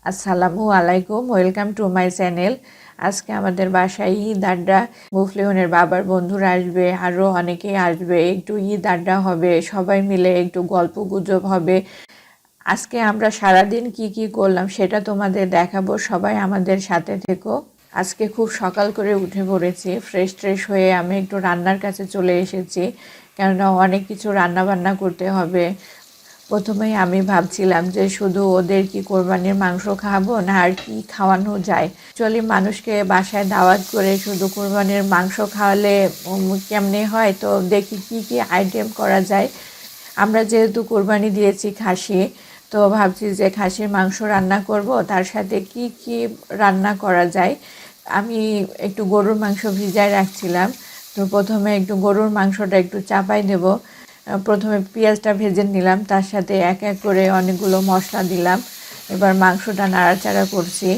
আসসালামু আলাইকুম, welcome to my channel. আজকে আমাদের বাসায় ঈদ আড্ডা। মুফলিহনের বাবার বন্ধুরা আসবে, আরও অনেকেই আসবে। একটু ঈদ আড্ডা হবে, সবাই মিলে একটু গল্প গুজব হবে। আজকে আমরা সারাদিন কি কি করলাম সেটা তোমাদের দেখাবো, সবাই আমাদের সাথে থেকো। আজকে খুব সকাল করে উঠে পড়েছি, ফ্রেশ ট্রেশ হয়ে আমি একটু রান্নার কাছে চলে এসেছি, কেননা অনেক কিছু রান্না বান্না করতে হবে। প্রথমেই আমি ভাবছিলাম যে শুধু ওদের কি কোরবানির মাংস খাওয়াবো না আর কি খাওয়ানো যায়। অ্যাকচুয়ালি মানুষকে বাসায় দাওয়াত করে শুধু কোরবানির মাংস খাওয়ালে কেমনে হয়, তো দেখি কি কি আইটেম করা যায়। আমরা যেহেতু কোরবানি দিয়েছি খাসি, তো ভাবছি যে খাসির মাংস রান্না করব, তার সাথে কি কি রান্না করা যায়। আমি একটু গরুর মাংস ভিজায় রাখছিলাম, তো প্রথমে একটু গরুর মাংসটা একটু চাপাই দেব। প্রথমে পেঁয়াজটা ভেজে নিলাম, তার সাথে এক এক করে অনেকগুলো মশলা দিলাম। এবার মাংসটা নাড়াচাড়া করছি।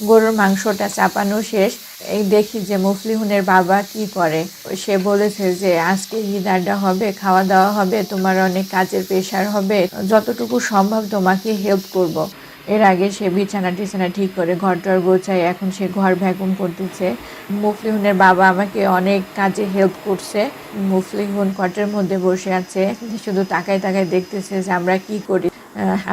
গরুর মাংসটা চাপানো শেষ। এই দেখি যে মুফলিহুনের বাবা কি করে। সে বলেছে যে আজকে ঈদ আড্ডা হবে, খাওয়া দাওয়া হবে, তোমার অনেক কাজের প্রেশার হবে, যতটুকু সম্ভব তোমাকে হেল্প করব। এর আগে সে বিছানা টিছানা ঠিক করে ঘরটার গোছায়, এখন সে ঘর ভ্যাকুম করতেছে। মুফলিহুনের বাবা আমাকে অনেক কাজে হেল্প করছে। মুফলিহুন কটের মধ্যে বসে আছে, শুধু তাকায় তাকায় দেখতেছে যে আমরা কি করি।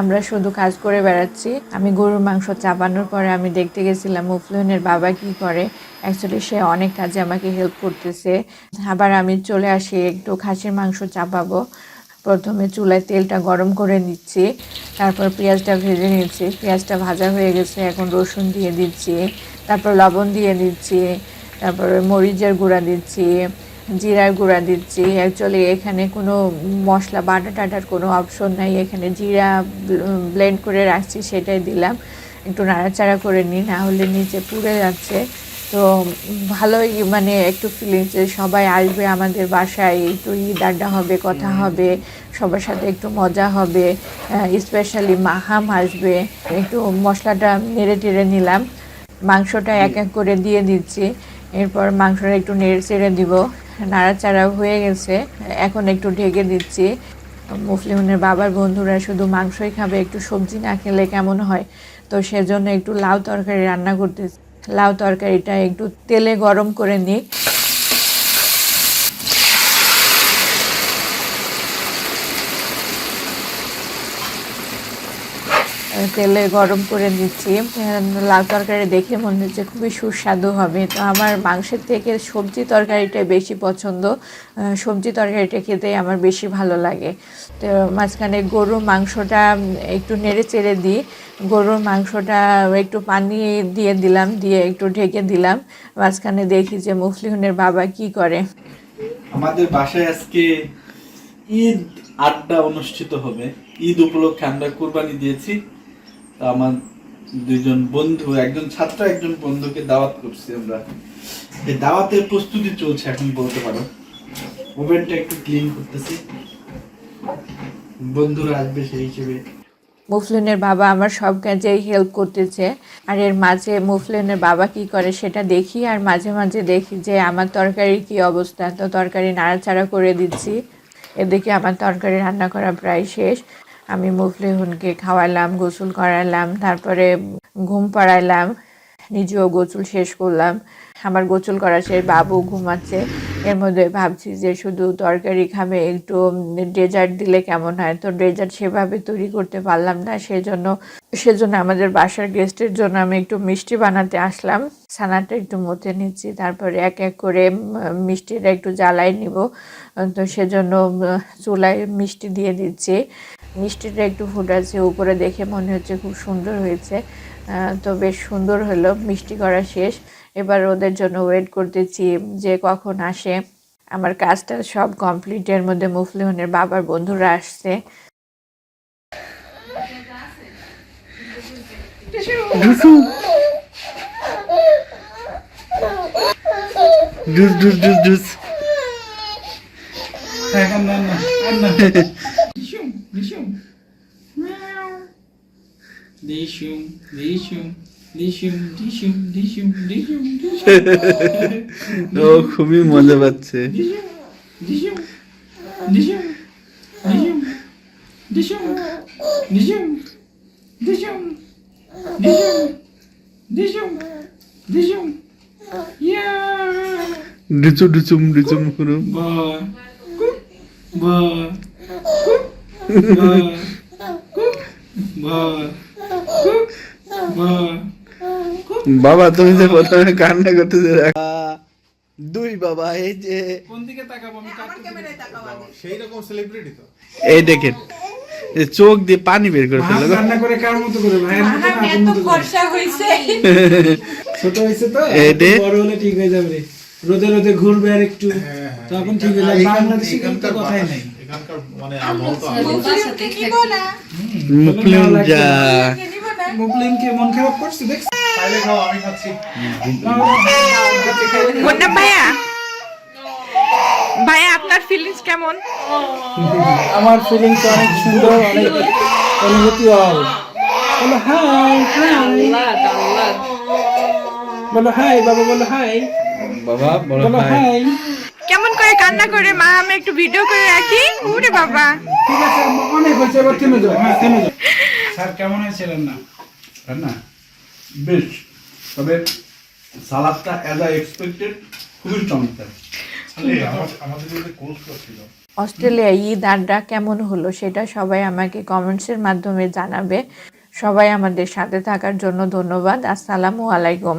আমরা শুধু কাজ করে বেড়াচ্ছি। আমি গরুর মাংস চাপানোর পরে আমি দেখতে গেছিলাম মুফলিহুনের বাবা কি করে। অ্যাকচুয়ালি সে অনেক কাজে আমাকে হেল্প করতেছে। আবার আমি চলে আসি, একটু খাসির মাংস চাপাবো। প্রথমে চুলায় তেলটা গরম করে নিচ্ছি, তারপর পেঁয়াজটা ভেজে নিচ্ছি। পেঁয়াজটা ভাজা হয়ে গেছে, এখন রসুন দিয়ে দিচ্ছি, তারপর লবণ দিয়ে দিচ্ছি, তারপরে মরিচের গুঁড়া দিচ্ছি, জিরার গুঁড়া দিচ্ছি। অ্যাকচুয়ালি এখানে কোনো মশলা বাটা টাটার কোনো অপশন নাই, এখানে জিরা ব্লেন্ড করে রাখছি সেটাই দিলাম। একটু নাড়াচাড়া করে নিই, না হলে নিচে পুড়ে যাচ্ছে। তো ভালোই মানে একটু ফিলিংস যে সবাই আসবে আমাদের বাসায়, একটু ঈদ আড্ডা হবে, কথা হবে, সবার সাথে একটু মজা হবে। স্পেশালি মাহাম আসবে। একটু মশলাটা নেড়ে টেড়ে নিলাম, মাংসটা এক এক করে দিয়ে দিচ্ছি। এরপর মাংসটা একটু নেড়ে চেড়ে দিব। নাড়াচাড়া হয়ে গেছে, এখন একটু ঢেকে দিচ্ছি। মুফলিহুনের বাবার বন্ধুরা শুধু মাংসই খাবে, একটু সবজি না খেলে কেমন হয়, তো সেজন্য একটু লাউ তরকারি রান্না করতেছি। লাউ তরকারিটা একটু তেলে গরম করে নিই। তেলে গরম করে নিচ্ছি। লাউ তরকারি দেখে মনে হচ্ছে খুবই সুস্বাদু হবে। তো আমার মাংসের থেকে সবজি তরকারিটাই বেশি পছন্দ, সবজি তরকারিটা খেতেই আমার বেশি ভালো লাগে। তো মাঝখানে গরুর মাংসটা একটু নেড়ে চেড়ে দিই। গরুর মাংসটা একটু পানি দিয়ে দিলাম, দিয়ে একটু ঢেকে দিলাম। মাঝখানে দেখি যে মুফলিহুনের বাবা কি করে। আমাদের বাসায় আজকে ঈদ আড্ডা অনুষ্ঠিত হবে। ঈদ উপলক্ষে আমরা কুরবানি দিয়েছি। তো আমার দুইজন বন্ধু, একজন ছাত্র একজন বন্ধুকে দাওয়াত করছি আমরা। এই দাওয়াতের প্রস্তুতি চলছে এখন বলতে পারো। ওভেনটা একটু ক্লিন করতেছি, বন্ধুরা আসবে সেই হিসেবে। মুফলিনের বাবা আমার সব কাজেই হেল্প করতেছে, আর এর মাঝে মুফলিনের বাবা কি করে সেটা দেখি, আর মাঝে মাঝে দেখি যে আমার তরকারির কি অবস্থা। তো তরকারি নাড়াচাড়া করে দিচ্ছি। এদিকে আমার তরকারি রান্না করা প্রায় শেষ। আমি মুফলিহুনকে খাওয়ালাম, গোসল করালাম, তারপরে ঘুম পাড়াইলাম, নিজেও গোসল শেষ করলাম। আমার গোসল করা শেষ, বাবু ঘুমাচ্ছে। এর মধ্যে ভাবছি যে শুধু তরকারি খাবে, একটু ডেজার্ট দিলে কেমন হয়। তো ডেজার্ট সেভাবে তৈরি করতে পারলাম না, সেজন্য আমাদের বাসার গেস্টের জন্য আমি একটু মিষ্টি বানাতে আসলাম। ছানাটা একটু মথে নিচ্ছি, তারপরে এক এক করে মিষ্টিটা একটু জ্বালাই নিব। তো সেজন্য চুলায় মিষ্টি দিয়ে দিচ্ছি। মিষ্টিটা একটু ফুটাচ্ছে, উপরে দেখে মনে হচ্ছে খুব সুন্দর হয়েছে। তো বেশ সুন্দর হলো। মিষ্টি করা শেষ, এবার ওদের জন্য ওয়েট করতেছি যে কখন আসে। আমার কাজটা সব কমপ্লিট। এর মধ্যে মুফলিহুনের বাবার বন্ধুরা আসছে। Juice juice juice juice. হ্যাঁ, না না না। ডিশুম ডিশুম ডিশুম ডিশুম ডিশুম ডিশুম ডিশুম ডিশুম ডিশুম। ও খুবই মজা পাচ্ছে। ডিশুম ডিশুম ডিশুম ডিশুম ডিশুম ডিশুম ডিশুম ডুচুম ডুচুম ডুচুম করো বাবা তুমি যে প্রথমে কান্না করতেছে দুই বাবা এই যে কোন দিকে তাকাবো আমি সেই রকম সেলিব্রিটি তো এই দেখেন এই চোখ দিয়ে পানি বের করে ফেললো গো। রান্না করে কার মতো করে ভাইয়ের মতো না আপন মতো করে ছোট হইছে তো এই দে। বড় হলে ঠিক হয়ে যাবে রোদে রোদে ঘুরবে আর একটু তখন ঠিক হয়ে যাবে বাংলাদেশে কিন্তু কথাই নাই এখানকার মানে আবহাওয়া তো মুসলিম যা মুসলিমকে মন খারাপ করছে দেখছ তাইলে খাও আমি খাচ্ছি মুন্না ভাইয়া, ভাইয়া আপনার ফিলিংস কেমন? আমার ফিলিংস অনেক সুন্দর অনেক অনুভূতি হয় বলো হাই বলো হাই বাবা বলো হাই বাবা বড় বলো ভাই হাই কেমন করে কান্না করে মা, আমি একটু ভিডিও করে রাখি। ওরে বাবা, ঠিক আছে আম্মা, অনেক হয়েছে এবার থেমে যাও হ্যাঁ থেমে যাও স্যার কেমন হয়েছে রান্না না বেশ তবে সালাদটা অ্যাজ আই এক্সপেক্টেড খুবই চমৎকার আমাদের যদি কোর্স ছিল অস্ট্রেলিয়ায় ঈদ আড্ডা কেমন হলো সেটা সবাই আমাকে কমেন্টসের মাধ্যমে জানাবে। সবাই আমাদের সাথে থাকার জন্য ধন্যবাদ। আসসালামু আলাইকুম।